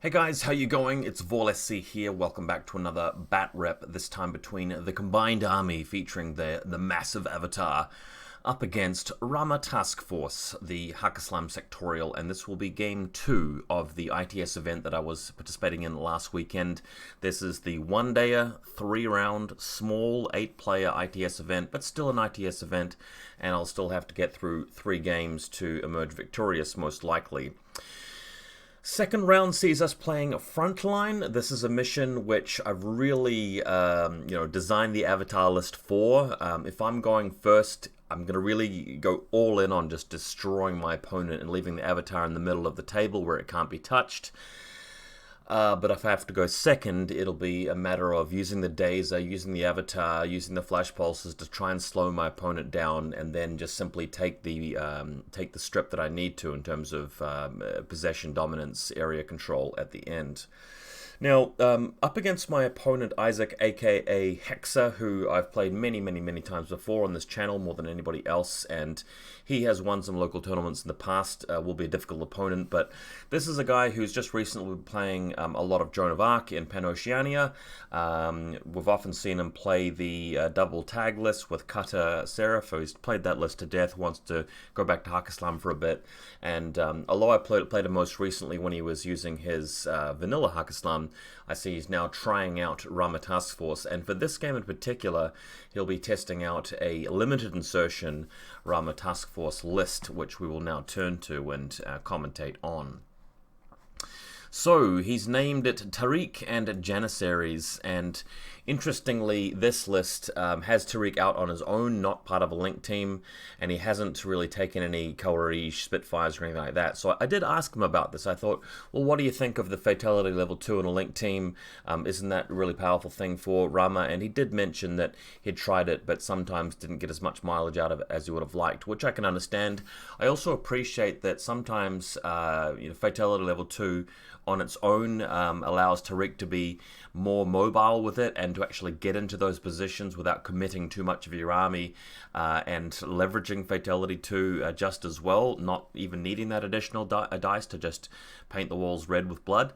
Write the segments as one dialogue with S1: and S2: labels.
S1: Hey guys, how you going? It's VaulSC here. Welcome back to another bat rep, this time between the combined army featuring the massive avatar up against Ramah Taskforce, the Hakaslam sectorial, and this will be game 2 of the ITS event that I was participating in last weekend. This is the one-dayer, 3-round, small 8-player ITS event, but still an ITS event, and I'll still have to get through 3 games to emerge victorious, most likely. Second round sees us playing Frontline. This is a mission which I've really, designed the avatar list for. If I'm going first, I'm going to really go all in on just destroying my opponent and leaving the avatar in the middle of the table where it can't be touched. But if I have to go second, it'll be a matter of using the Dazer, using the avatar, using the flash pulses to try and slow my opponent down, and then just simply take the strip that I need to in terms of possession, dominance, area control at the end. Now, up against my opponent, Isaac, aka Hexa, who I've played many times before on this channel, more than anybody else, and he has won some local tournaments in the past, will be a difficult opponent, but this is a guy who's just recently been playing a lot of Joan of Arc in Pan-Oceania. We've often seen him play the double tag list with Cutter Seraph, who's played that list to death, wants to go back to Hakaslam for a bit, and although I played him most recently when he was using his vanilla Hakaslam, I see he's now trying out Ramah Taskforce, and for this game in particular, he'll be testing out a limited insertion Ramah Taskforce list, which we will now turn to and commentate on. So, he's named it Tariq and Janissaries, and interestingly, this list has Tariq out on his own, not part of a link team, and he hasn't really taken any Kawarij, Spitfires, or anything like that. So I did ask him about this. I thought, well, what do you think of the Fatality level 2 in a link team? Isn't that a really powerful thing for Ramah? And he did mention that he'd tried it, but sometimes didn't get as much mileage out of it as he would have liked, which I can understand. I also appreciate that sometimes Fatality level 2 on its own allows Tariq to be more mobile with it and to actually get into those positions without committing too much of your army and leveraging Fatality 2 just as well, not even needing that additional dice to just paint the walls red with blood.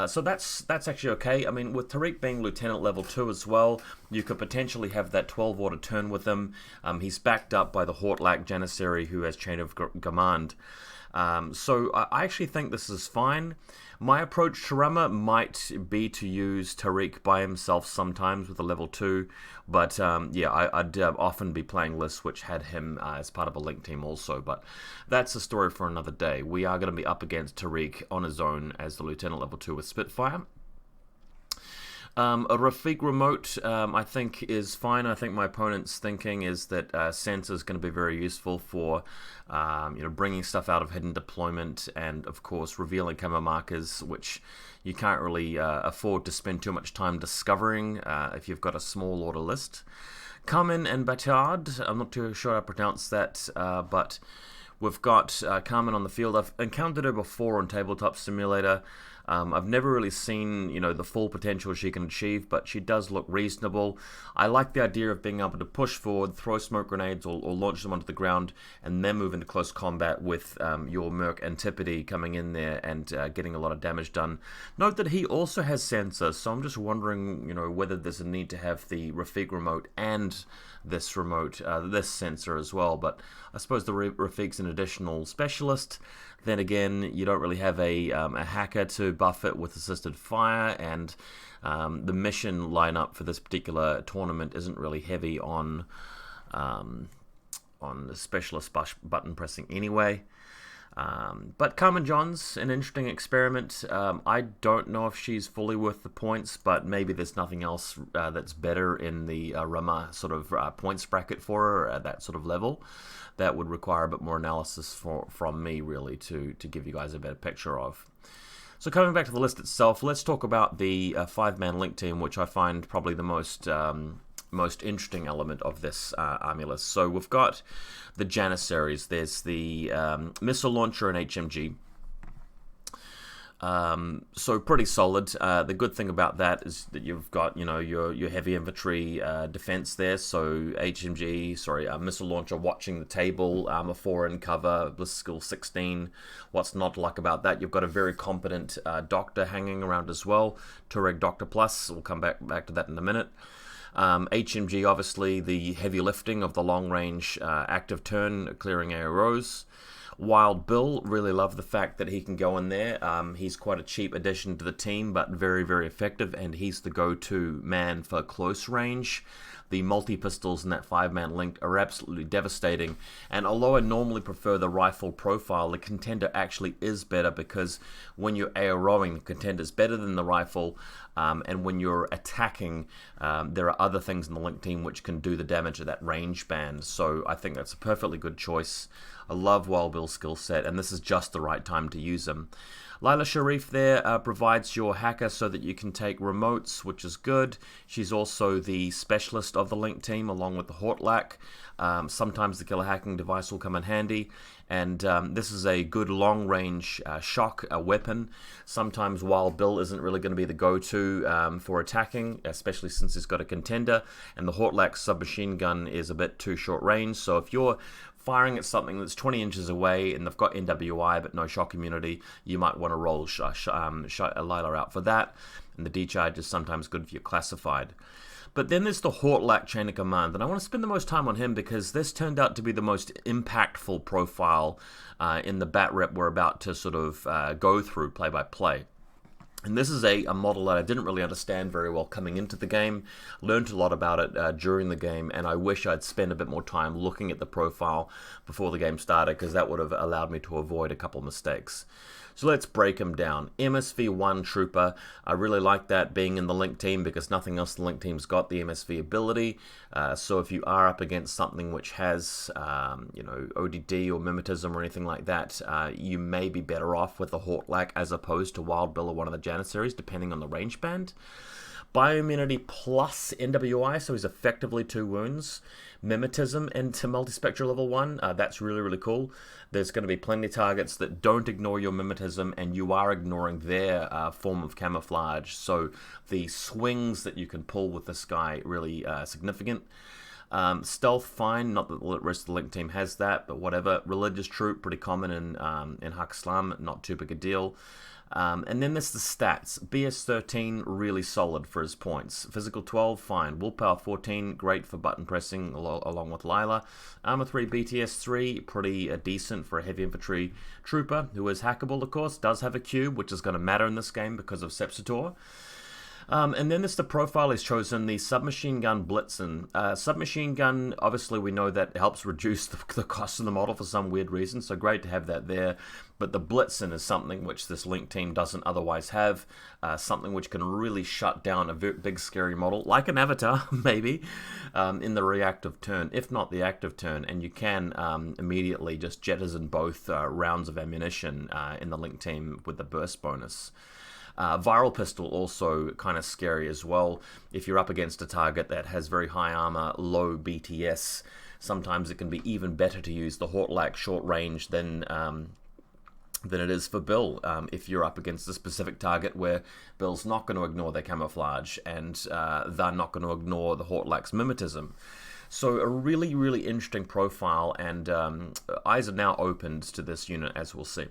S1: So that's actually okay. I mean, with Tariq being Lieutenant level 2 as well, you could potentially have that 12 order turn with him. He's backed up by the Hortlak Janissary, who has Chain of Command. So I actually think this is fine. My approach to Ramah might be to use Tariq by himself sometimes with a level 2, but I'd often be playing lists which had him as part of a link team also, but that's a story for another day. We are going to be up against Tariq on his own as the Lieutenant level 2 with Spitfire. A Rafiq remote, I think, is fine. I think my opponent's thinking is that Sensor is going to be very useful for bringing stuff out of hidden deployment and, of course, revealing camo markers, which you can't really afford to spend too much time discovering if you've got a small order list. Carmen and Batard, I'm not too sure how to pronounce that, but we've got Carmen on the field. I've encountered her before on Tabletop Simulator. I've never really seen, the full potential she can achieve, but she does look reasonable. I like the idea of being able to push forward, throw smoke grenades, or launch them onto the ground, and then move into close combat with your Merc Antipode coming in there and getting a lot of damage done. Note that he also has sensor, so I'm just wondering, whether there's a need to have the Rafiq remote and this remote, this sensor as well, but I suppose the Rafiq's an additional specialist. Then again, you don't really have a hacker to buff it with assisted fire, and the mission lineup for this particular tournament isn't really heavy on the specialist button pressing anyway. But Carmen John's an interesting experiment. I don't know if she's fully worth the points, but maybe there's nothing else that's better in the Ramah sort of points bracket for her at that sort of level. That would require a bit more analysis from me, really, to give you guys a better picture of. So coming back to the list itself, let's talk about the 5-man link team, which I find probably the most interesting element of this army list. So we've got the Janissaries. There's the missile launcher and HMG. So pretty solid. The good thing about that is that you've got, you know, your heavy infantry defense there. So missile launcher watching the table, armor 4 in cover, bliss skill 16. What's not to like about that? You've got a very competent doctor hanging around as well. Tureg Doctor Plus. We'll come back to that in a minute. HMG, obviously the heavy lifting of the long range active turn, clearing AOs. Wild Bill, really love the fact that he can go in there. He's quite a cheap addition to the team, but very, very effective, and he's the go-to man for close range. The multi-pistols in that 5-man link are absolutely devastating, and although I normally prefer the rifle profile, the contender actually is better because when you're AOing, the contender is better than the rifle, and when you're attacking, there are other things in the link team which can do the damage of that range band, so I think that's a perfectly good choice. I love Wild Bill's skill set, and this is just the right time to use him. Lila Sharif there provides your hacker so that you can take remotes, which is good. She's also the specialist of the link team, along with the Hortlak. Sometimes the killer hacking device will come in handy, and this is a good long-range shock weapon. Sometimes Wild Bill isn't really going to be the go-to for attacking, especially since he's got a contender, and the Hortlak submachine gun is a bit too short range, so if you're firing at something that's 20 inches away and they've got NWI but no shock immunity, you might want to roll a Lila out for that, and the D-charge is sometimes good if you're classified. But then there's the Hortlak chain of command, and I want to spend the most time on him because this turned out to be the most impactful profile in the bat rep we're about to sort of go through play by play. And this is a model that I didn't really understand very well coming into the game. Learned a lot about it during the game, and I wish I'd spent a bit more time looking at the profile before the game started, because that would have allowed me to avoid a couple mistakes. So let's break them down. MSV1 Trooper, I really like that being in the Link team because nothing else in the Link team's got the MSV ability. So if you are up against something which has, you know, ODD or Mimetism or anything like that, you may be better off with the Hortlak as opposed to Wild Bill or one of the Janissaries, depending on the range band. Bioimmunity plus NWI, so he's effectively 2 wounds. Mimetism into multispectral level 1, that's really, really cool. There's going to be plenty of targets that don't ignore your mimetism, and you are ignoring their form of camouflage, so the swings that you can pull with this guy really significant. Stealth, fine, not that the rest of the Link team has that, but whatever. Religious Troop, pretty common in Haq Islam, not too big a deal. And then there's the stats. BS13, really solid for his points. Physical 12, fine. Willpower 14, great for button pressing along with Lila. Armor 3, BTS 3, pretty decent for a heavy infantry trooper, who is hackable, of course, does have a cube, which is going to matter in this game because of Sepsitor. And then there's the profile he's chosen, the Submachine Gun Blitzen. Submachine Gun, obviously we know that helps reduce the cost of the model for some weird reason, so great to have that there. But the Blitzen is something which this Link team doesn't otherwise have, something which can really shut down a big scary model, like an Avatar, maybe, in the reactive turn, if not the active turn, and you can immediately just jettison both rounds of ammunition in the Link team with the burst bonus. Viral Pistol also kind of scary as well. If you're up against a target that has very high armor, low BTS, sometimes it can be even better to use the Hortlak short range than it is for Bill. If you're up against a specific target where Bill's not going to ignore their camouflage and they're not going to ignore the Hortlak's mimetism. So a really, really interesting profile, and eyes are now opened to this unit, as we'll see.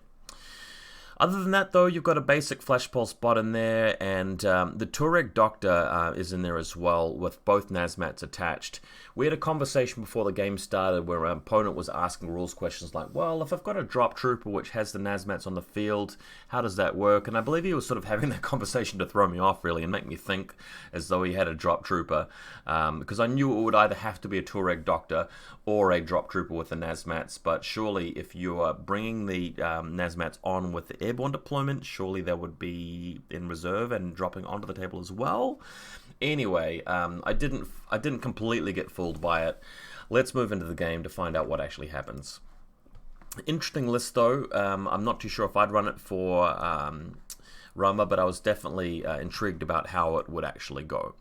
S1: Other than that, though, you've got a basic Flash Pulse bot in there, and the Tureg Doctor is in there as well, with both Nazmats attached. We had a conversation before the game started where our opponent was asking rules questions like, well, if I've got a drop trooper which has the Nazmats on the field, how does that work? And I believe he was sort of having that conversation to throw me off, really, and make me think as though he had a drop trooper, because I knew it would either have to be a Tureg Doctor or a drop trooper with the Nazmats, but surely if you are bringing the Nazmats on with the airborne deployment, surely they would be in reserve and dropping onto the table as well. Anyway, I didn't completely get fooled by it. Let's move into the game to find out what actually happens. Interesting list, though. I'm not too sure if I'd run it for Ramah, but I was definitely intrigued about how it would actually go.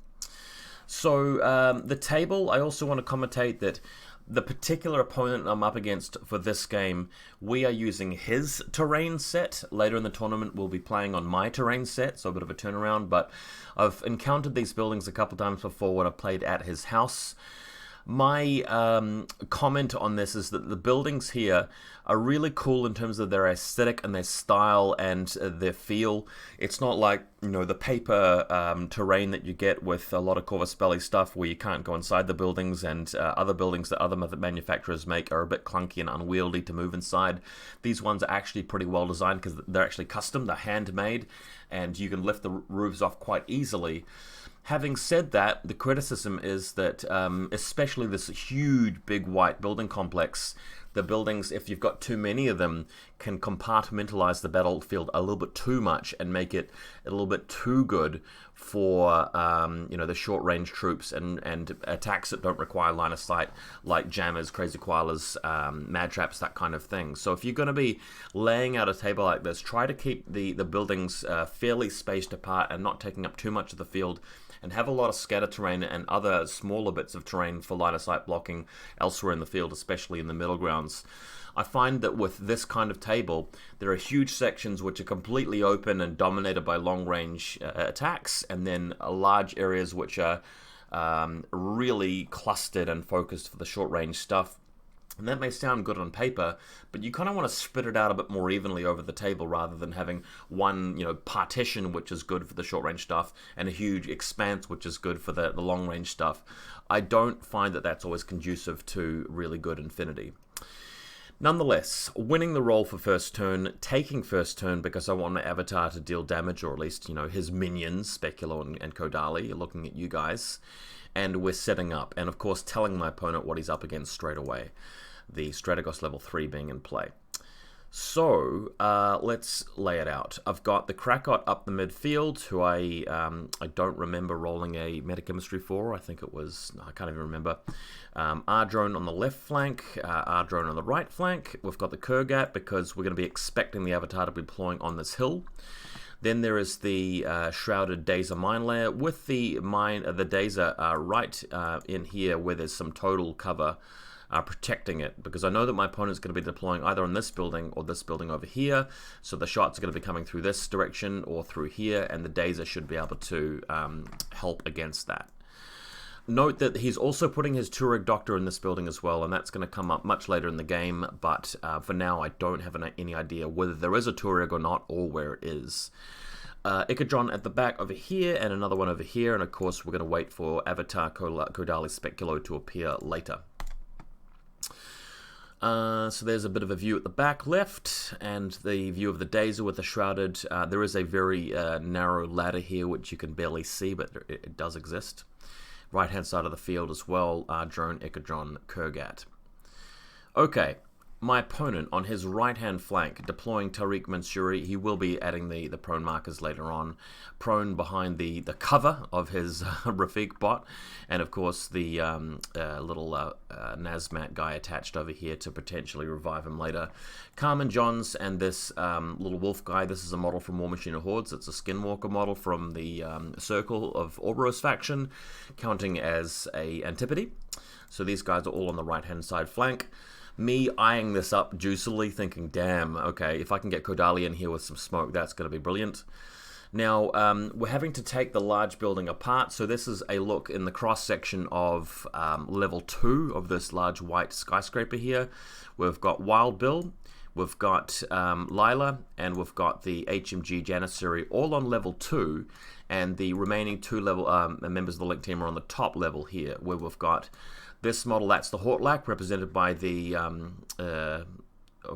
S1: So the table, I also want to commentate that The particular opponent I'm up against for this game, we are using his terrain set. Later in the tournament, we'll be playing on my terrain set, so a bit of a turnaround. But I've encountered these buildings a couple times before when I've played at his house. My comment on this is that the buildings here are really cool in terms of their aesthetic and their style and their feel. It's not like, you know, the paper terrain that you get with a lot of Corvus Belli stuff where you can't go inside the buildings, and other buildings that other manufacturers make are a bit clunky and unwieldy to move inside. These ones are actually pretty well designed because they're actually custom, they're handmade, and you can lift the roofs off quite easily. Having said that, the criticism is that, especially this huge, big white building complex, the buildings, if you've got too many of them, can compartmentalize the battlefield a little bit too much and make it a little bit too good for you know, the short-range troops and attacks that don't require line of sight, like jammers, crazy koalas, mad traps, that kind of thing. So if you're going to be laying out a table like this, try to keep the buildings fairly spaced apart and not taking up too much of the field, and have a lot of scatter terrain and other smaller bits of terrain for line of sight blocking elsewhere in the field, especially in the middle grounds. I find that with this kind of table, there are huge sections which are completely open and dominated by long-range attacks, and then large areas which are really clustered and focused for the short-range stuff. And that may sound good on paper, but you kind of want to spread it out a bit more evenly over the table rather than having one, you know, partition which is good for the short-range stuff and a huge expanse which is good for the long-range stuff. I don't find that that's always conducive to really good infiNity. Nonetheless, winning the roll for first turn, taking first turn because I want my avatar to deal damage, or at least, you know, his minions, Speculo and Kodali, looking at you guys. And we're setting up, and of course telling my opponent what he's up against straight away. The Strategos level 3 being in play. So, let's lay it out. I've got the Krakot up the midfield, who I don't remember rolling a metachemistry for. I think it was, I can't even remember. R-Drone on the left flank, R-Drone on the right flank. We've got the Kurgat because we're going to be expecting the Avatar to be deploying on this hill. Then there is the shrouded Dazer mine layer with the Dazer right in here where there's some total cover protecting it, because I know that my opponent's going to be deploying either on this building or this building over here, so the shots are going to be coming through this direction or through here, and the Dazer should be able to help against that. Note that he's also putting his Tuareg Doctor in this building as well, and that's going to come up much later in the game, but for now I don't have any idea whether there is a Tuareg or not, or where it is. Ikadron at the back over here, and another one over here, and of course we're going to wait for Avatar Kodali Speculo to appear later. So there's a bit of a view at the back left, and the view of the Dazer with the shrouded. There is a very narrow ladder here which you can barely see, but it does exist. Right hand side of the field as well, Drone, Ikadron, Kurgat. Okay, my opponent on his right hand flank, deploying Tariq Mansouri. He will be adding the prone markers later on. Prone behind the cover of his Rafiq bot, and of course the little Nazmat guy attached over here to potentially revive him later. Carmen Johns and this little wolf guy. This is a model from War Machine of Hordes. It's a Skinwalker model from the Circle of Ouroboros faction, counting as a Antipode. So these guys are all on the right hand side flank. Me eyeing this up juicily, thinking, damn, okay, if I can get Kodali in here with some smoke, that's going to be brilliant. Now, we're having to take the large building apart, so this is a look in the cross-section of level 2 of this large white skyscraper here. We've got Wild Bill, we've got Lila, and we've got the HMG Janissary all on level 2, and the remaining 2 level members of the Link team are on the top level here, where we've got this model. That's the Hortlak, represented by the, I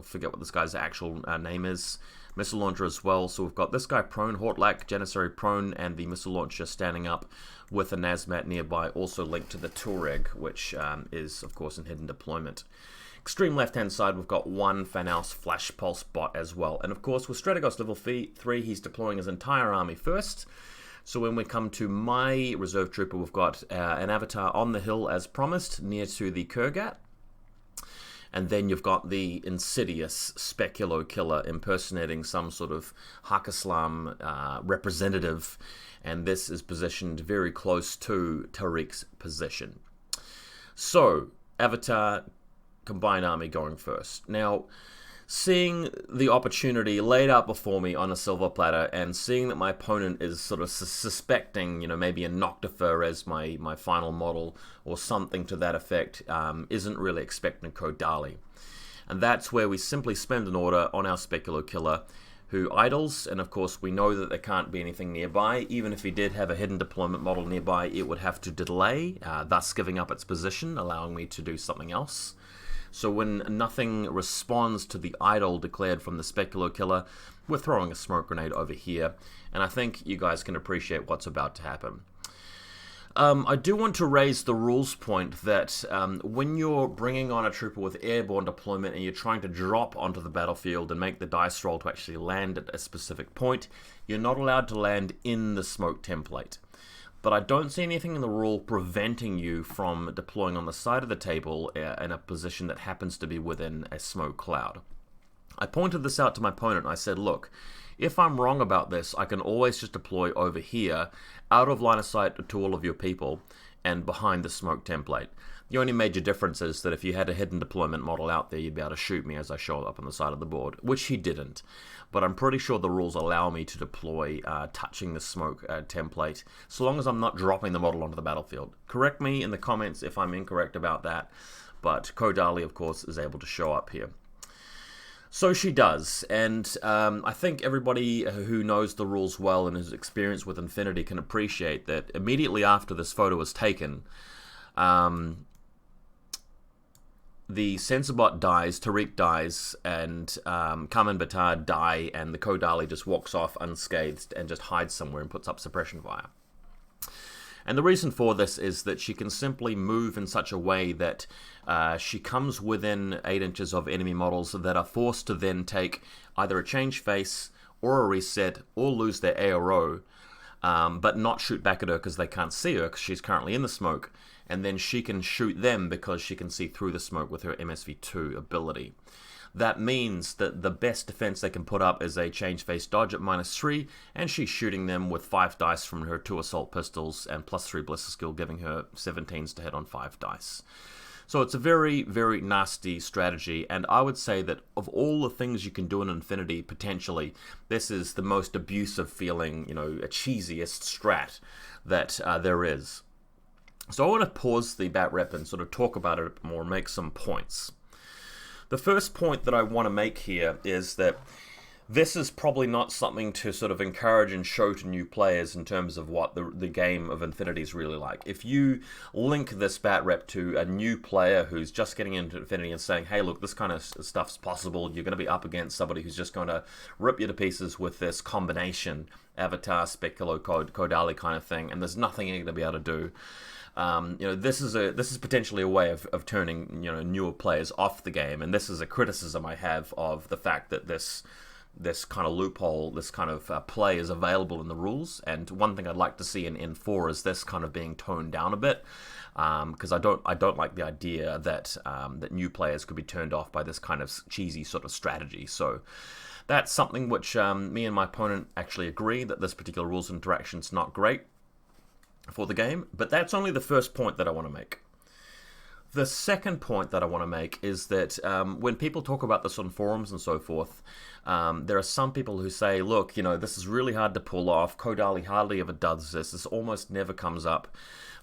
S1: forget what this guy's actual name is, missile launcher as well. So we've got this guy prone, Hortlak, Janissary prone, and the missile launcher standing up with a Nazmat nearby, also linked to the Tuareg, which is, of course, in hidden deployment. Extreme left-hand side, we've got one Fanaus Flash Pulse bot as well. And of course, with Strategos level 3, he's deploying his entire army first. So when we come to my reserve trooper, we've got an avatar on the hill as promised, near to the Kurgat. And then you've got the insidious Speculo killer impersonating some sort of Hakislam representative. And this is positioned very close to Tariq's position. So, Avatar, Combined Army going first. Now, seeing the opportunity laid out before me on a silver platter, and seeing that my opponent is sort of suspecting, maybe a Noctifer as my final model, or something to that effect, isn't really expecting Kodali. And that's where we simply spend an order on our Speculo Killer, who idles, and of course we know that there can't be anything nearby. Even if he did have a hidden deployment model nearby, it would have to delay, thus giving up its position, allowing me to do something else. So when nothing responds to the idle declared from the Speculo Killer, we're throwing a smoke grenade over here, and I think you guys can appreciate what's about to happen. I do want to raise the rules point that when you're bringing on a trooper with airborne deployment and you're trying to drop onto the battlefield and make the dice roll to actually land at a specific point, you're not allowed to land in the smoke template. But I don't see anything in the rule preventing you from deploying on the side of the table in a position that happens to be within a smoke cloud. I pointed this out to my opponent. I said, look, if I'm wrong about this, I can always just deploy over here, out of line of sight to all of your people, and behind the smoke template. The only major difference is that if you had a hidden deployment model out there, you'd be able to shoot me as I show up on the side of the board, which he didn't. But I'm pretty sure the rules allow me to deploy touching the smoke template, so long as I'm not dropping the model onto the battlefield. Correct me in the comments if I'm incorrect about that, but Kodali, of course, is able to show up here. So she does, and I think everybody who knows the rules well and has experience with infiNity can appreciate that immediately after this photo was taken, the Sensorbot dies, Tariq dies, and Carmen Batard die, and the Kodali just walks off unscathed and just hides somewhere and puts up suppression fire. And the reason for this is that she can simply move in such a way that she comes within 8 inches of enemy models that are forced to then take either a change face or a reset or lose their ARO, but not shoot back at her because they can't see her because she's currently in the smoke, and then she can shoot them because she can see through the smoke with her MSV2 ability. That means that the best defense they can put up is a change face dodge at -3, and she's shooting them with 5 dice from her 2 assault pistols and +3 ballistic skill, giving her 17s to hit on 5 dice. So it's a very, very nasty strategy, and I would say that of all the things you can do in infiNity, potentially, this is the most abusive feeling, a cheesiest strat that there is. So I want to pause the bat rep and sort of talk about it a bit more and make some points. The first point that I want to make here is that this is probably not something to sort of encourage and show to new players in terms of what the game of infiNity is really like. If you link this bat rep to a new player who's just getting into infiNity and saying, hey, look, this kind of stuff's possible, you're going to be up against somebody who's just going to rip you to pieces with this combination, Avatar, Speculo, Kodali kind of thing, and there's nothing you're going to be able to do. This is potentially a way of turning newer players off the game, and this is a criticism I have of the fact that this kind of loophole, this kind of play is available in the rules. And one thing I'd like to see in N4 is this kind of being toned down a bit, because I don't like the idea that that new players could be turned off by this kind of cheesy sort of strategy. So that's something which me and my opponent actually agree that this particular rules interaction is not great for the game, but that's only the first point that I want to make. The second point that I want to make is that when people talk about this on forums and so forth, there are some people who say, look, this is really hard to pull off, Kodali hardly ever does this almost never comes up.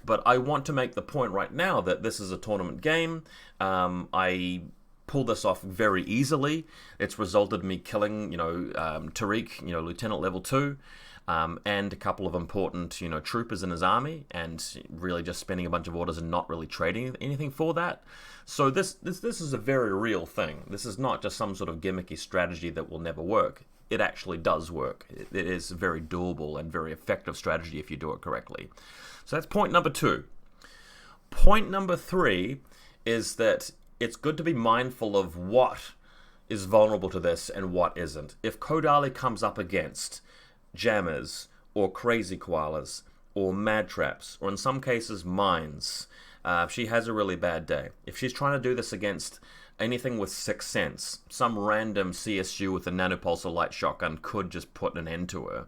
S1: But I want to make the point right now that this is a tournament game. I pull this off very easily. It's resulted in me killing, Tariq, Lieutenant level 2. And a couple of important, troopers in his army, and really just spending a bunch of orders and not really trading anything for that. So this is a very real thing. This is not just some sort of gimmicky strategy that will never work. It actually does work. It is a very doable and very effective strategy if you do it correctly. So that's point number 2. Point number 3 is that it's good to be mindful of what is vulnerable to this and what isn't. If Kodali comes up against jammers, or crazy koalas, or mad traps, or in some cases mines, if she has a really bad day. If she's trying to do this against anything with 6 cents, some random CSU with a nanopulsar light shotgun could just put an end to her.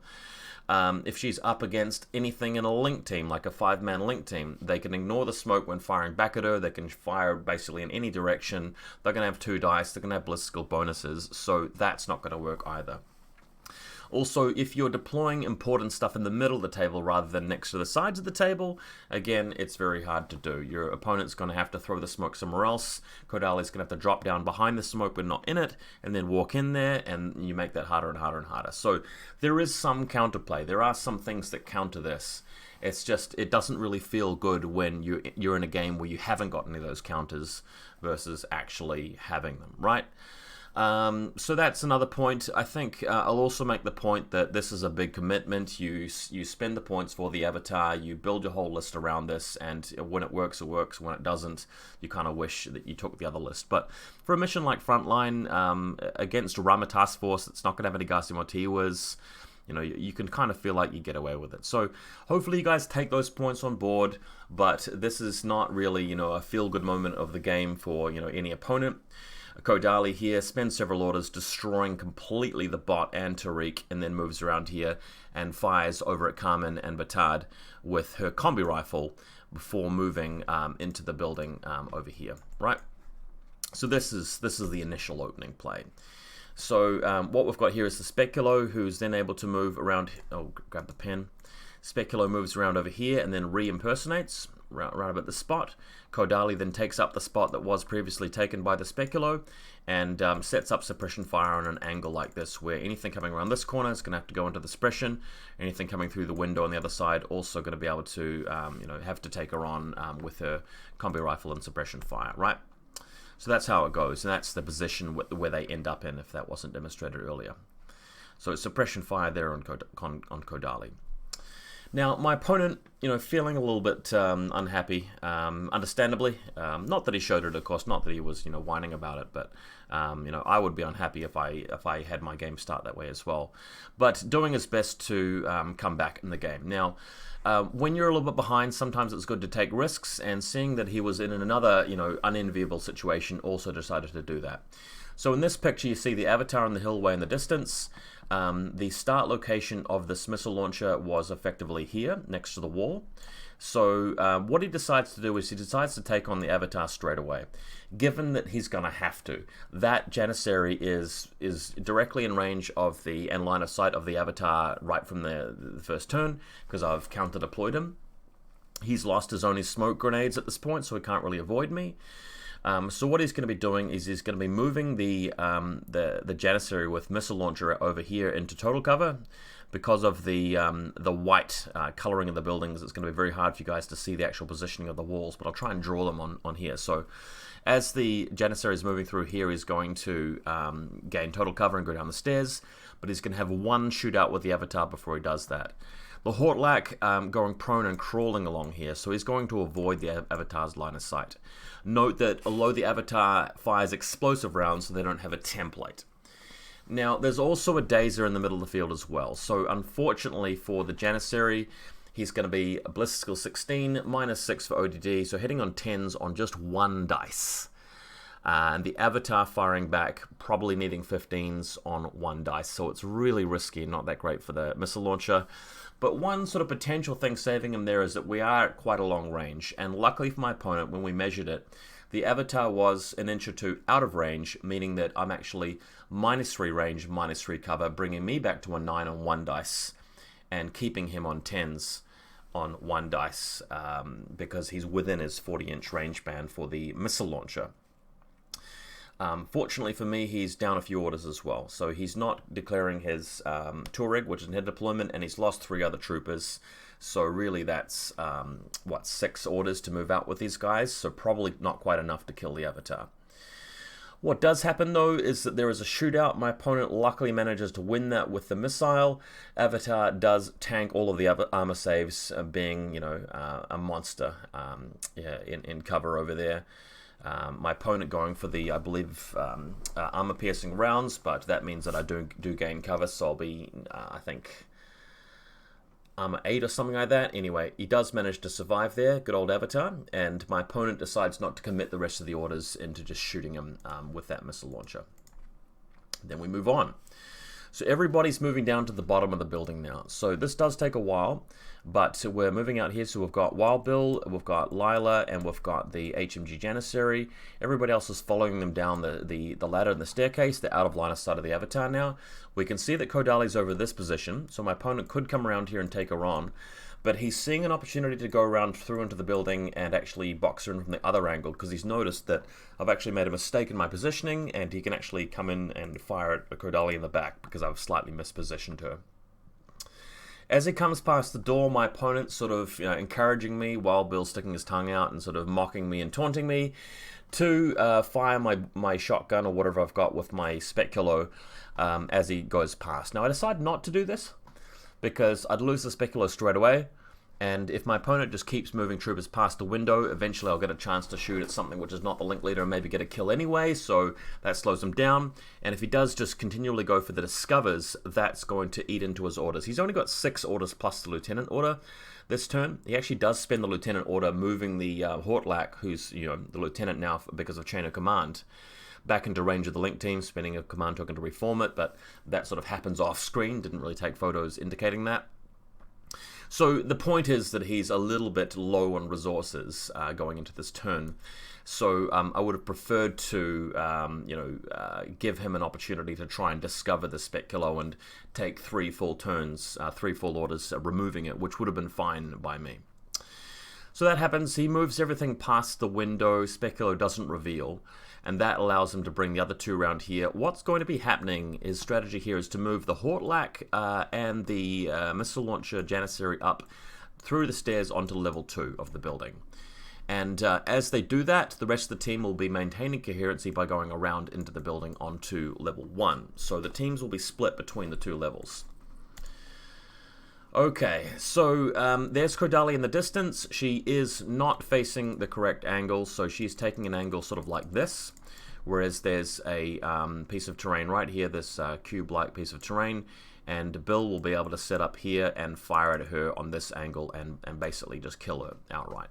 S1: If she's up against anything in a link team, like a 5-man link team, they can ignore the smoke when firing back at her. They can fire basically in any direction. They're going to have 2 dice. They're going to have ballistical bonuses, so that's not going to work either. Also, if you're deploying important stuff in the middle of the table rather than next to the sides of the table, again, it's very hard to do. Your opponent's going to have to throw the smoke somewhere else. Kodali's going to have to drop down behind the smoke but not in it, and then walk in there, and you make that harder and harder and harder. So there is some counterplay. There are some things that counter this. It's just, it doesn't really feel good when you're in a game where you haven't got any of those counters versus actually having them, right? So that's another point. I think I'll also make the point that this is a big commitment. You spend the points for the avatar, you build your whole list around this, and when it works, it works. When it doesn't, you kind of wish that you took the other list. But for a mission like Frontline, against Ramah Taskforce, it's not going to have any Gasi. You know, you can kind of feel like you get away with it. So hopefully you guys take those points on board, but this is not really, you know, a feel-good moment of the game for, you know, any opponent. Kodali here spends several orders destroying completely the bot and Tariq, and then moves around here and fires over at Carmen and Batard with her combi rifle before moving into the building over here, right? So this is the initial opening play. So what we've got here is the Speculo, who's then able to move around. Oh, grab the pen. Speculo moves around over here and then re-impersonates right about the spot. Kodali then takes up the spot that was previously taken by the Speculo and sets up suppression fire on an angle like this, where anything coming around this corner is going to have to go into the suppression. Anything coming through the window on the other side also going to be able to, you know, have to take her on with her combi rifle and suppression fire, right? So that's how it goes, and that's the position where they end up in if that wasn't demonstrated earlier. So suppression fire there on Kodali. Now, my opponent, you know, feeling a little bit unhappy, understandably. Not that he showed it, of course, not that he was, you know, whining about it, but, you know, I would be unhappy if I had my game start that way as well. But doing his best to come back in the game. Now, when you're a little bit behind, sometimes it's good to take risks, and seeing that he was in another, you know, unenviable situation, also decided to do that. So in this picture, you see the avatar on the hill way in the distance. The start location of this missile launcher was effectively here, next to the wall. So what he decides to do is he decides to take on the avatar straight away, given that he's going to have to. That Janissary is directly in range of the and line of sight of the avatar right from the first turn, because I've counter-deployed him. He's lost his only smoke grenades at this point, so he can't really avoid me. So what he's going to be doing is he's going to be moving the Janissary with missile launcher over here into total cover. Because of the white coloring of the buildings, it's going to be very hard for you guys to see the actual positioning of the walls, but I'll try and draw them on here. So as the Janissary is moving through here, he's going to gain total cover and go down the stairs, but he's going to have one shootout with the avatar before he does that. The Hortlak going prone and crawling along here, so he's going to avoid the avatar's line of sight. Note that although the avatar fires explosive rounds, so they don't have a template. Now, there's also a Dazer in the middle of the field as well. So, unfortunately for the Janissary, he's going to be a Bliss skill 16, -6 for ODD, so hitting on 10s on just 1 dice. And the avatar firing back, probably needing 15s on 1 dice. So it's really risky, not that great for the missile launcher. But one sort of potential thing saving him there is that we are at quite a long range. And luckily for my opponent, when we measured it, the avatar was an inch or two out of range, meaning that I'm actually -3 range, -3 cover, bringing me back to a 9 on 1 dice and keeping him on 10s on 1 dice because he's within his 40-inch range band for the missile launcher. Fortunately for me, he's down a few orders as well. So he's not declaring his Tuareg, which is in head deployment, and he's lost 3 other troopers. So really that's, 6 orders to move out with these guys. So probably not quite enough to kill the avatar. What does happen, though, is that there is a shootout. My opponent luckily manages to win that with the missile. Avatar does tank all of the other armor saves, being, you know, a monster in cover over there. My opponent going for the, I believe, armor-piercing rounds, but that means that I do gain cover, so I'll be, I think, armor 8 or something like that. Anyway, he does manage to survive there, good old Avatar, and my opponent decides not to commit the rest of the orders into just shooting him with that missile launcher. Then we move on. So everybody's moving down to the bottom of the building now. So this does take a while, but we're moving out here. So we've got Wild Bill, we've got Lila, and we've got the HMG Janissary. Everybody else is following them down the ladder and the staircase. They're out of line of sight of the Avatar now. We can see that Kodali's over this position, so my opponent could come around here and take her on. But he's seeing an opportunity to go around through into the building and actually box her in from the other angle, because he's noticed that I've actually made a mistake in my positioning, and he can actually come in and fire at Kodali in the back because I've slightly mispositioned her. As he comes past the door, my opponent sort of encouraging me, while Bill's sticking his tongue out and sort of mocking me and taunting me, to fire my shotgun or whatever I've got with my speculo as he goes past. Now I decide not to do this, because I'd lose the speculo straight away, and if my opponent just keeps moving troopers past the window, eventually I'll get a chance to shoot at something which is not the link leader and maybe get a kill anyway, so that slows him down. And if he does just continually go for the discovers, that's going to eat into his orders. He's only got 6 orders plus the lieutenant order this turn. He actually does spend the lieutenant order moving the Hortlak, who's the lieutenant now because of chain of command, back into range of the link team, spending a command token to reform it, but that sort of happens off screen, didn't really take photos indicating that. So the point is that he's a little bit low on resources going into this turn. So I would have preferred to give him an opportunity to try and discover the speculo and take 3 full turns, 3 full orders removing it, which would have been fine by me. So that happens, he moves everything past the window, speculo doesn't reveal, and that allows him to bring the other 2 around here. What's going to be happening, his strategy here is to move the Hortlak and the missile launcher Janissary up through the stairs onto level 2 of the building. And as they do that, the rest of the team will be maintaining coherency by going around into the building onto level 1. So the teams will be split between the 2 levels. Okay, so there's Kodali in the distance. She is not facing the correct angle, so she's taking an angle sort of like this, whereas there's a piece of terrain right here, this cube-like piece of terrain, and Bill will be able to set up here and fire at her on this angle and basically just kill her outright.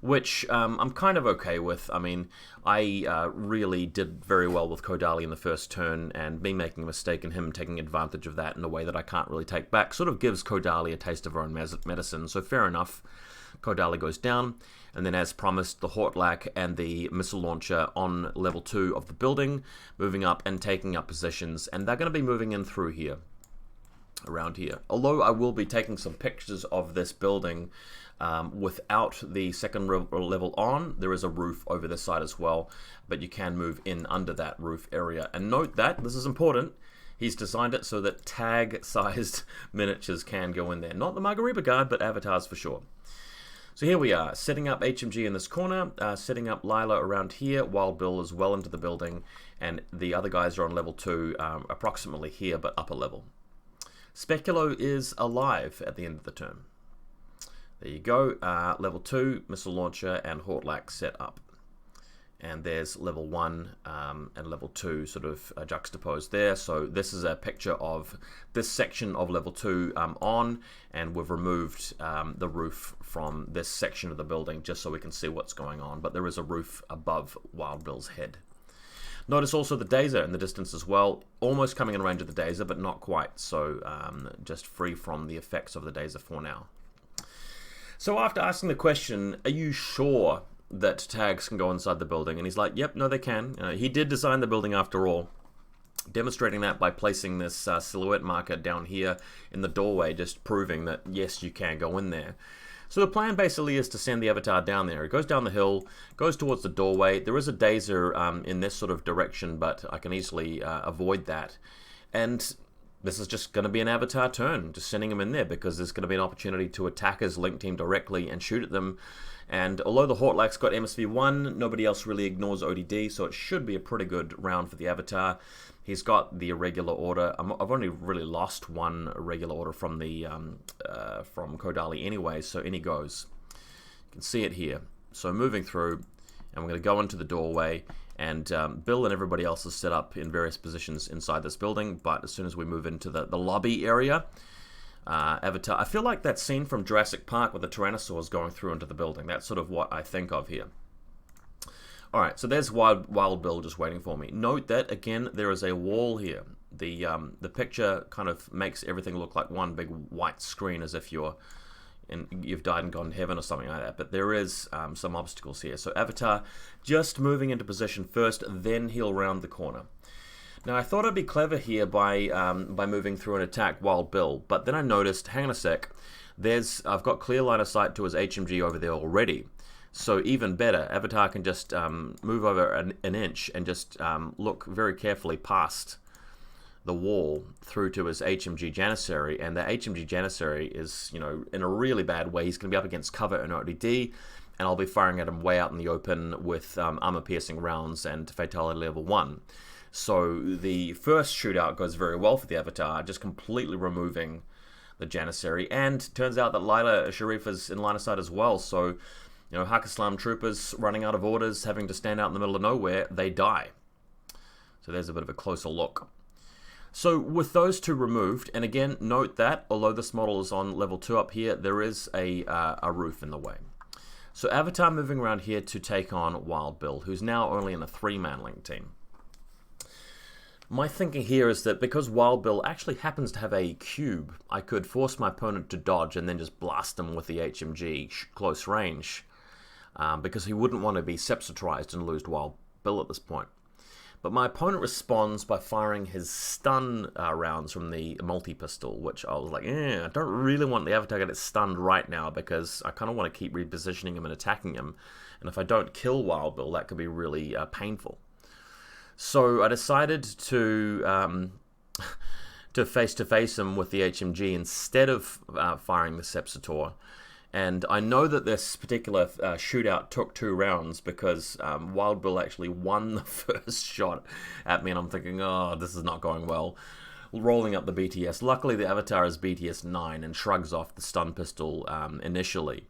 S1: Which I'm kind of okay with. I mean, I really did very well with Kodali in the first turn, and me making a mistake and him taking advantage of that in a way that I can't really take back sort of gives Kodali a taste of her own medicine, so fair enough. Kodali goes down, and then as promised, the Hortlak and the missile launcher on level 2 of the building, moving up and taking up positions, and they're going to be moving in through here, around here. Although I will be taking some pictures of this building without the second level on. There is a roof over this side as well, but you can move in under that roof area. And note that, this is important, he's designed it so that tag-sized miniatures can go in there. Not the Margarita Guard, but avatars for sure. So here we are, setting up HMG in this corner, setting up Lila around here, while Bill is well into the building, and the other guys are on level 2, approximately here, but upper level. Speculo is alive at the end of the turn. There you go, level 2, missile launcher and Hortlak set up. And there's level 1 and level 2 sort of juxtaposed there. So this is a picture of this section of level 2 on, and we've removed the roof from this section of the building just so we can see what's going on. But there is a roof above Wild Bill's head. Notice also the Dazer in the distance as well, almost coming in range of the Dazer, but not quite. So just free from the effects of the Dazer for now. So after asking the question, are you sure that tags can go inside the building? And he's like, yep, no they can. He did design the building after all, demonstrating that by placing this silhouette marker down here in the doorway, just proving that yes, you can go in there. So the plan basically is to send the avatar down there. It goes down the hill, goes towards the doorway. There is a Dazer in this sort of direction, but I can easily avoid that. And this is just going to be an avatar turn, just sending him in there, because there's going to be an opportunity to attack his link team directly and shoot at them. And although the Hortlak's got MSV1, nobody else really ignores ODD, so it should be a pretty good round for the avatar. He's got the irregular order. I've only really lost one irregular order from the from Kodali anyway, so in he goes. You can see it here. So moving through, and we're going to go into the doorway. And Bill and everybody else is set up in various positions inside this building, but as soon as we move into the lobby area, avatar. I feel like that scene from Jurassic Park with the Tyrannosaurs going through into the building. That's sort of what I think of here. Alright, so there's Wild Bill just waiting for me. Note that, again, there is a wall here. The picture kind of makes everything look like one big white screen, as if you've died and gone to heaven or something like that. But there is some obstacles here. So Avatar just moving into position first, then he'll round the corner. Now I thought I'd be clever here by moving through and attack Wild Bill, but then I noticed, hang on a sec, I've got clear line of sight to his HMG over there already. So even better, Avatar can just move over an inch and just look very carefully past the wall through to his HMG Janissary, and the HMG Janissary is, you know, in a really bad way. He's going to be up against cover and ODD, and I'll be firing at him way out in the open with armor-piercing rounds and fatality level 1. So the first shootout goes very well for the Avatar, just completely removing the Janissary, and turns out that Lila Sharif is in line of sight as well, so, you know, Hakislam troopers running out of orders, having to stand out in the middle of nowhere, they die. So there's a bit of a closer look. So with those two removed, and again, note that, although this model is on level 2 up here, there is a roof in the way. So Avatar moving around here to take on Wild Bill, who's now only in a 3-man link team. My thinking here is that because Wild Bill actually happens to have a cube, I could force my opponent to dodge and then just blast him with the HMG close range, because he wouldn't want to be sepsitorized and lose Wild Bill at this point. But my opponent responds by firing his stun rounds from the multi-pistol, which I was like, I don't really want the Avatar to get stunned right now because I kind of want to keep repositioning him and attacking him. And if I don't kill Wild Bill, that could be really painful. So I decided to face-to-face him with the HMG instead of firing the Sepsitor. And I know that this particular shootout took 2 rounds because Wild Bill actually won the first shot at me, and I'm thinking, oh, this is not going well. Rolling up the BTS. Luckily, the Avatar is BTS 9 and shrugs off the stun pistol initially.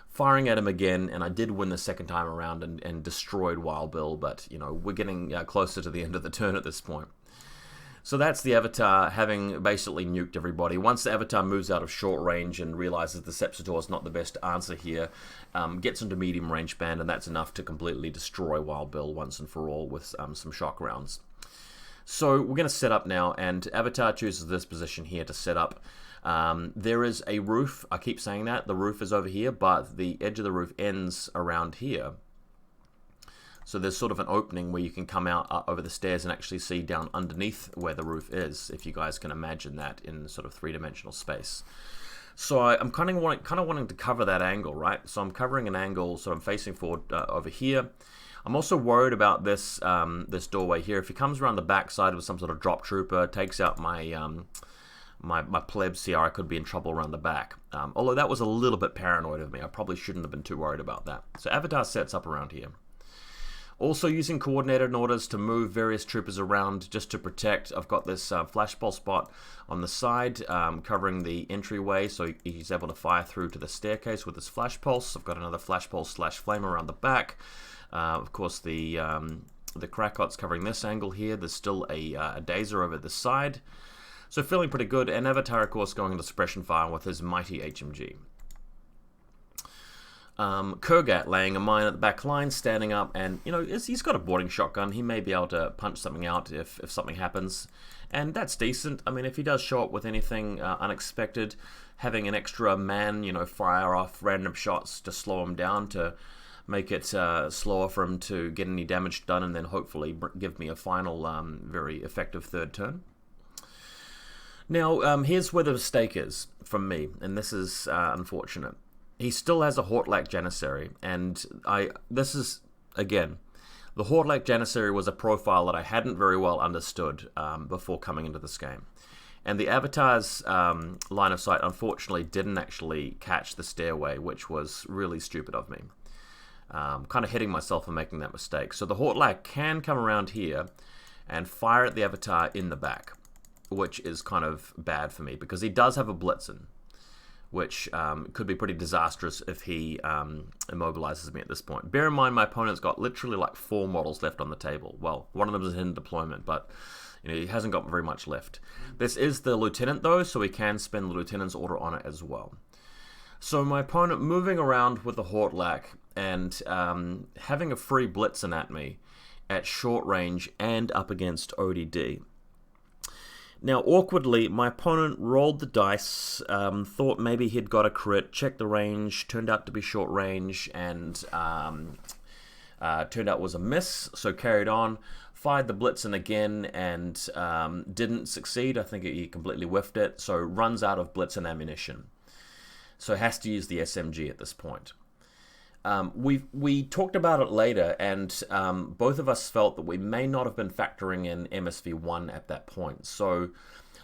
S1: Firing at him again, and I did win the second time around and destroyed Wild Bill, but, you know, we're getting closer to the end of the turn at this point. So that's the Avatar having basically nuked everybody. Once the Avatar moves out of short range and realizes the Sepsitor is not the best answer here, gets into medium range band, and that's enough to completely destroy Wild Bill once and for all with some shock rounds. So we're going to set up now, and Avatar chooses this position here to set up. There is a roof. I keep saying that. The roof is over here, but the edge of the roof ends around here. So there's sort of an opening where you can come out over the stairs and actually see down underneath where the roof is, if you guys can imagine that in sort of 3-dimensional space. So I'm kind of wanting to cover that angle, right? So I'm covering an angle, so I'm facing forward over here. I'm also worried about this this doorway here. If he comes around the back side with some sort of drop trooper, takes out my my plebs here, I could be in trouble around the back. Although that was a little bit paranoid of me. I probably shouldn't have been too worried about that. So Avatar sets up around here. Also using coordinated orders to move various troopers around just to protect. I've got this flashball spot on the side covering the entryway, so he's able to fire through to the staircase with his flash pulse. I've got another flash pulse / flame around the back. Of course, the Krakot's covering this angle here. There's still a Dazer over the side. So feeling pretty good. And Avatar, of course, going into suppression fire with his mighty HMG. Kurgat laying a mine at the back line, standing up, and, you know, he's got a boarding shotgun. He may be able to punch something out if something happens, and that's decent. I mean, if he does show up with anything unexpected, having an extra man, you know, fire off random shots to slow him down, to make it slower for him to get any damage done, and then hopefully give me a final very effective third turn. Now, here's where the mistake is from me, and this is unfortunate. He still has a Hortlak Janissary, and this is, again, the Hortlak Janissary was a profile that I hadn't very well understood before coming into this game. And the Avatar's line of sight, unfortunately, didn't actually catch the stairway, which was really stupid of me. Kind of hitting myself for making that mistake. So the Hortlak can come around here and fire at the Avatar in the back, which is kind of bad for me, because he does have a Blitzen, which could be pretty disastrous if he immobilizes me at this point. Bear in mind, my opponent's got literally like 4 models left on the table. Well, one of them is a hidden deployment, but, he hasn't got very much left. This is the lieutenant though, so we can spend the lieutenant's order on it as well. So my opponent moving around with the Hortlak and having a free Blitzen at me at short range and up against ODD. Now, awkwardly, my opponent rolled the dice, thought maybe he'd got a crit, checked the range, turned out to be short range, and turned out it was a miss, so carried on, fired the Blitzen again, and didn't succeed. I think he completely whiffed it, so runs out of Blitzen ammunition. So has to use the SMG at this point. We talked about it later, and both of us felt that we may not have been factoring in MSV1 at that point. So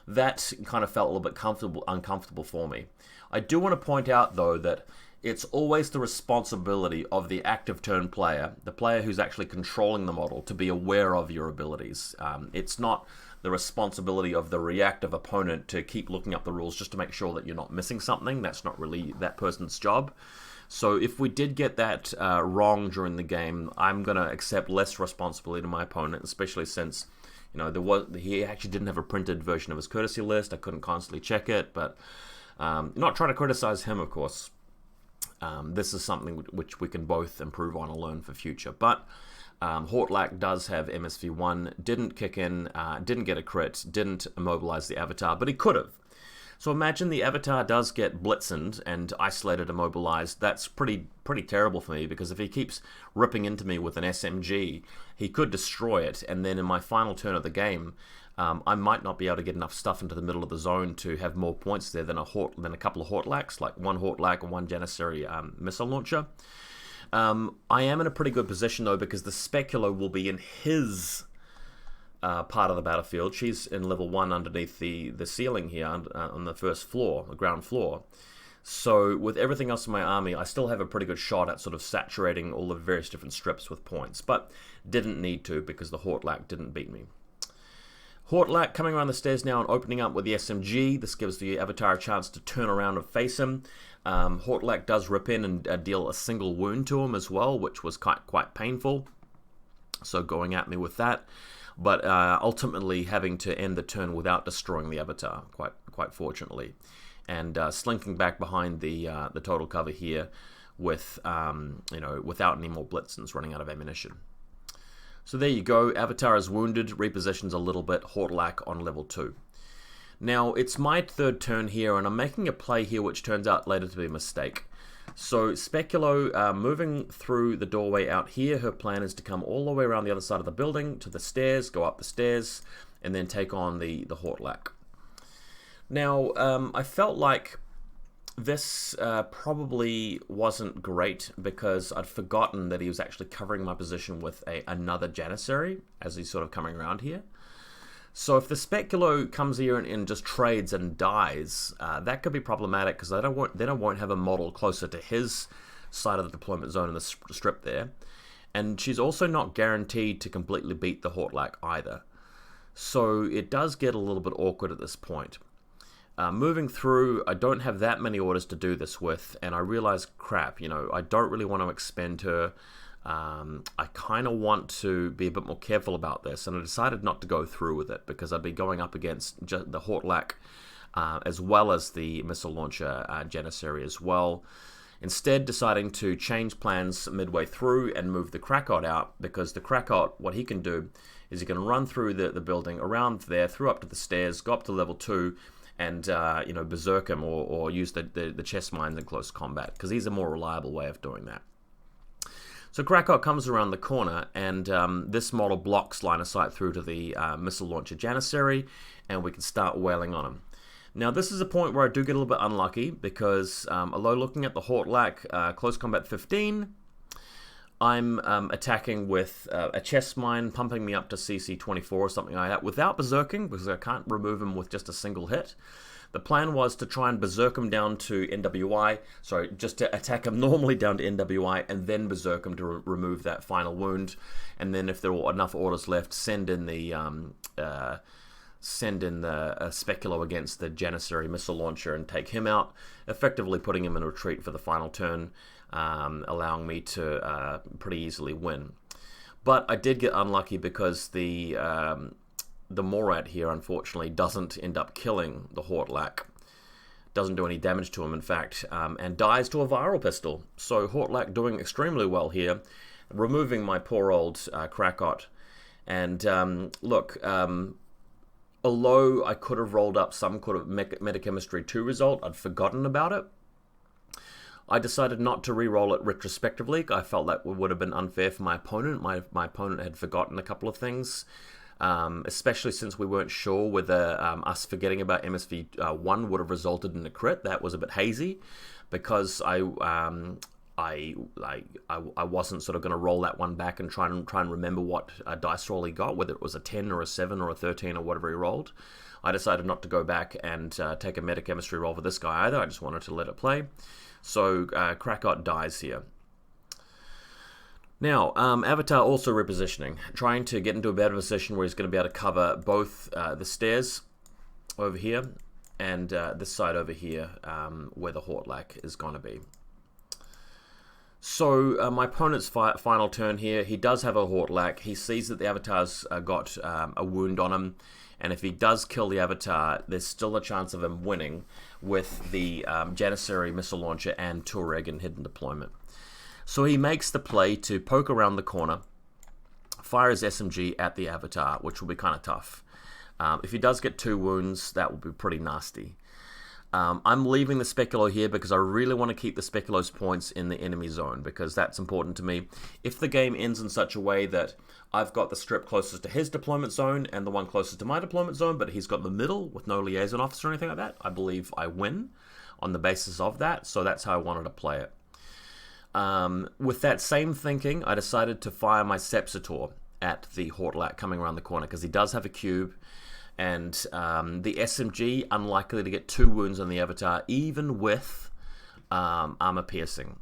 S1: that kind of felt a little bit uncomfortable for me. I do want to point out, though, that it's always the responsibility of the active turn player, the player who's actually controlling the model, to be aware of your abilities. It's not the responsibility of the reactive opponent to keep looking up the rules just to make sure that you're not missing something. That's not really that person's job. So if we did get that wrong during the game, I'm going to accept less responsibility to my opponent, especially since, he actually didn't have a printed version of his courtesy list. I couldn't constantly check it, but not trying to criticize him, of course. This is something which we can both improve on and learn for future. But Hortlak does have MSV1, didn't kick in, didn't get a crit, didn't immobilize the avatar, but he could have. So imagine the avatar does get blitzened and isolated, immobilized. That's pretty terrible for me, because if he keeps ripping into me with an SMG, he could destroy it, and then in my final turn of the game, I might not be able to get enough stuff into the middle of the zone to have more points there than a couple of Hortlaks, like one Hortlak and one Janissary missile launcher. I am in a pretty good position though, because the Specular will be in his part of the battlefield. She's in level 1 underneath the ceiling here on the first floor, the ground floor. So with everything else in my army, I still have a pretty good shot at sort of saturating all the various different strips with points, but didn't need to because the Hortlak didn't beat me. Hortlak coming around the stairs now and opening up with the SMG. This gives the avatar a chance to turn around and face him. Hortlak does rip in and deal a single wound to him as well, which was quite painful. So going at me with that. But ultimately having to end the turn without destroying the avatar, quite fortunately, and slinking back behind the total cover here with without any more blitzens, running out of ammunition. So there you go. Avatar is wounded, repositions a little bit. Hortlak on level 2. Now it's my third turn here, and I'm making a play here which turns out later to be a mistake. So Speculo moving through the doorway out here, her plan is to come all the way around the other side of the building to the stairs, go up the stairs, and then take on the Hortlak. Now, I felt like this probably wasn't great because I'd forgotten that he was actually covering my position with another Janissary as he's sort of coming around here. So if the Speculo comes here and just trades and dies, that could be problematic because then I won't have a model closer to his side of the deployment zone in the strip there. And she's also not guaranteed to completely beat the Hortlak either. So it does get a little bit awkward at this point. Moving through, I don't have that many orders to do this with, and I realize, crap, I don't really want to expend her. I kind of want to be a bit more careful about this, and I decided not to go through with it because I'd be going up against the Hortlak as well as the missile launcher Janissary as well. Instead, deciding to change plans midway through and move the Krakot out, because the Krakot, what he can do is he can run through the building, around there, through up to the stairs, go up to level 2, and berserk him or use the chest mines in close combat, because he's a more reliable way of doing that. So Krakot comes around the corner, and this model blocks line of sight through to the missile launcher Janissary, and we can start wailing on him. Now this is a point where I do get a little bit unlucky, because although looking at the Hortlak, close combat 15, I'm attacking with a chest mine, pumping me up to CC 24 or something like that, without berserking, because I can't remove him with just a single hit. The plan was to try and berserk him down to NWI, sorry, just to attack him normally down to NWI, and then berserk him to remove that final wound. And then if there were enough orders left, send in the Speculo against the Janissary missile launcher and take him out, effectively putting him in retreat for the final turn, allowing me to pretty easily win. But I did get unlucky because the the Morad here, unfortunately, doesn't end up killing the Hortlak. Doesn't do any damage to him, in fact, and dies to a viral pistol. So Hortlak doing extremely well here, removing my poor old Krakot. And look, although I could have rolled up some kind of Metachemistry 2 result, I'd forgotten about it. I decided not to re-roll it retrospectively. I felt that would have been unfair for my opponent. My opponent had forgotten a couple of things, especially since we weren't sure whether us forgetting about MSV1 would have resulted in a crit. That was a bit hazy, because I wasn't sort of going to roll that one back and try and remember what dice roll he got, whether it was a 10 or a 7 or a 13 or whatever he rolled. I decided not to go back and take a Metachemistry roll for this guy either. I just wanted to let it play. So Krakot dies here. Now, Avatar also repositioning, trying to get into a better position where he's going to be able to cover both the stairs over here and this side over here, where the Hortlak is going to be. So my opponent's final turn here, he does have a Hortlak. He sees that the Avatar's got a wound on him, and if he does kill the Avatar, there's still a chance of him winning with the Janissary missile launcher and Tuareg in hidden deployment. So he makes the play to poke around the corner, fire his SMG at the Avatar, which will be kind of tough. If he does get 2 wounds, that will be pretty nasty. I'm leaving the Speculo here because I really want to keep the Speculo's points in the enemy zone, because that's important to me. If the game ends in such a way that I've got the strip closest to his deployment zone and the one closest to my deployment zone, but he's got the middle with no liaison officer or anything like that, I believe I win on the basis of that, so that's how I wanted to play it. With that same thinking, I decided to fire my Sepsitor at the Hortlak coming around the corner, because he does have a cube, and the SMG unlikely to get 2 wounds on the Avatar, even with armor piercing.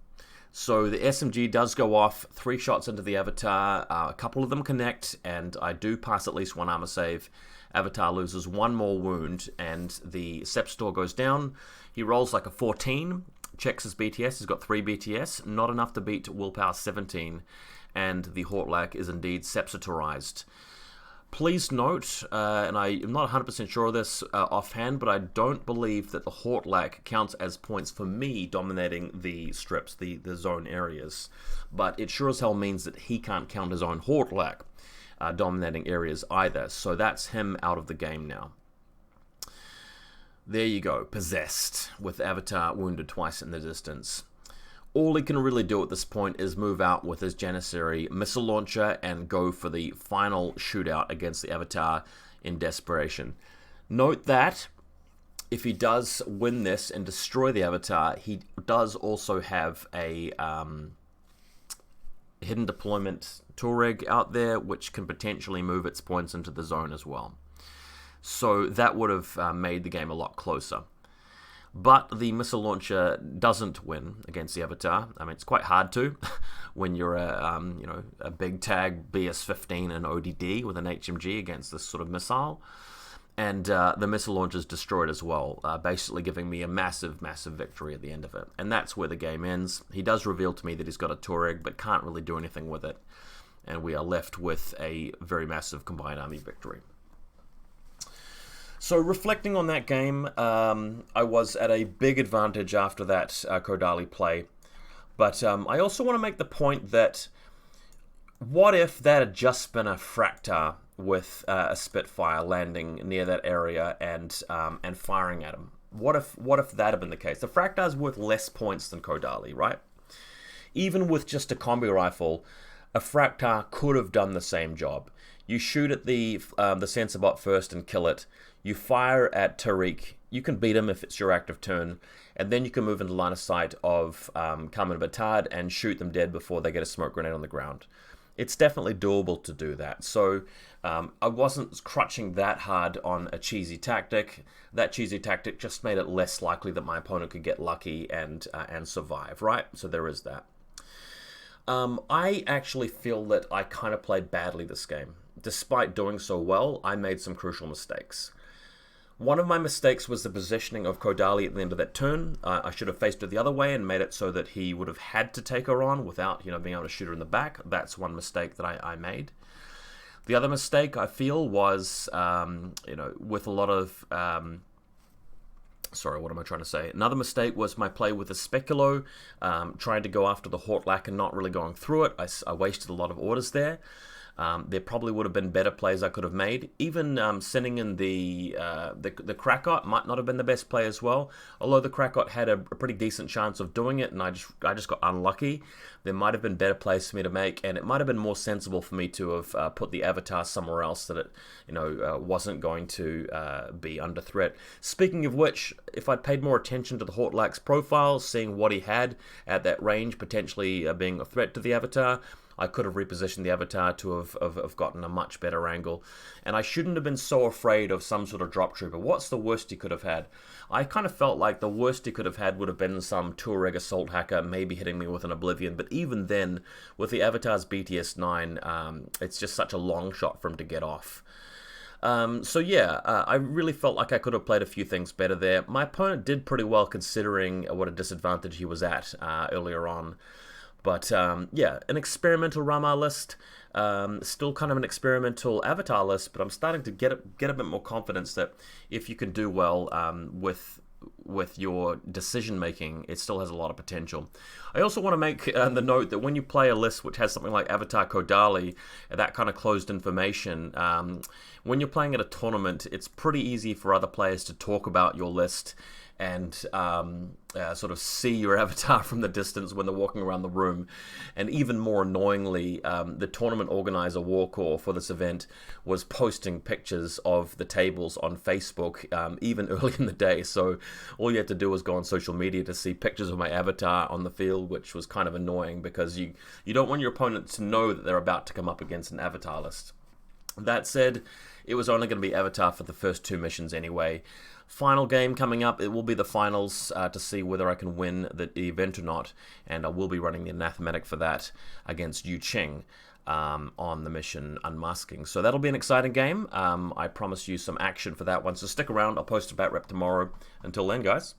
S1: So the SMG does go off, 3 shots into the Avatar, a couple of them connect, and I do pass at least 1 armor save. Avatar loses 1 more wound, and the Sepsitor goes down. He rolls like a 14, checks his BTS, he's got 3 BTS, not enough to beat Willpower 17, and the Hortlak is indeed Sepsitorized. Please note, and I am not 100% sure of this offhand, but I don't believe that the Hortlak counts as points for me dominating the strips, the zone areas. But it sure as hell means that he can't count his own Hortlak dominating areas either. So that's him out of the game now. There you go, possessed, with Avatar wounded twice in the distance. All he can really do at this point is move out with his Janissary missile launcher and go for the final shootout against the Avatar in desperation. Note that if he does win this and destroy the Avatar, he does also have a hidden deployment Tuareg out there, which can potentially move its points into the zone as well. So that would have made the game a lot closer. But the missile launcher doesn't win against the Avatar. I mean, it's quite hard to when you're a big tag BS-15 and ODD with an HMG against this sort of missile. And the missile launcher is destroyed as well, basically giving me a massive, massive victory at the end of it. And that's where the game ends. He does reveal to me that he's got a Tuareg, but can't really do anything with it. And we are left with a very massive combined army victory. So reflecting on that game, I was at a big advantage after that Kodali play. But I also want to make the point that what if that had just been a Fractar with a Spitfire landing near that area and firing at him? What if that had been the case? The Fractar's worth less points than Kodali, right? Even with just a combi rifle, a Fractar could have done the same job. You shoot at the sensor bot first and kill it. You fire at Tariq. You can beat him if it's your active turn. And then you can move into line of sight of Kamen Batard and shoot them dead before they get a smoke grenade on the ground. It's definitely doable to do that. So I wasn't crutching that hard on a cheesy tactic. That cheesy tactic just made it less likely that my opponent could get lucky and survive, right? So there is that. I actually feel that I kind of played badly this game. Despite doing so well, I made some crucial mistakes. One of my mistakes was the positioning of Kodali at the end of that turn. I should have faced her the other way and made it so that he would have had to take her on without, being able to shoot her in the back. That's one mistake that I made. The other mistake I feel was, you know, with a lot of... sorry, what am I trying to say? Another mistake was my play with the Speculo, trying to go after the Hortlak and not really going through it. I wasted a lot of orders there. There probably would have been better plays I could have made. Even sending in the Krakot might not have been the best play as well. Although the Krakot had a pretty decent chance of doing it, and I just got unlucky. There might have been better plays for me to make, and it might have been more sensible for me to have put the Avatar somewhere else that it, you know, wasn't going to be under threat. Speaking of which, if I'd paid more attention to the Hortlak's profile, seeing what he had at that range, potentially being a threat to the Avatar, I could have repositioned the Avatar to have gotten a much better angle. And I shouldn't have been so afraid of some sort of drop trooper. What's the worst he could have had? I kind of felt like the worst he could have had would have been some Tuareg assault hacker maybe hitting me with an Oblivion. But even then, with the Avatar's BTS-9, it's just such a long shot for him to get off. So yeah, I really felt like I could have played a few things better there. My opponent did pretty well considering what a disadvantage he was at earlier on. But yeah, an experimental Ramah list, still kind of an experimental Avatar list, but I'm starting to get a bit more confidence that if you can do well with your decision making, it still has a lot of potential. I also want to make the note that when you play a list which has something like Avatar Kodali, that kind of closed information, when you're playing at a tournament, it's pretty easy for other players to talk about your list and sort of see your avatar from the distance when they're walking around the room. And even more annoyingly, the tournament organizer, Warcore, for this event was posting pictures of the tables on Facebook even early in the day. So all you had to do was go on social media to see pictures of my avatar on the field, which was kind of annoying because you don't want your opponent to know that they're about to come up against an avatar list. That said, it was only going to be Avatar for the first 2 missions anyway. Final game coming up, it will be the finals to see whether I can win the event or not, and I will be running the Anathematic for that against Yu Ching on the mission Unmasking. So that'll be an exciting game. I promise you some action for that one, so stick around. I'll post a bat rep tomorrow. Until then, guys.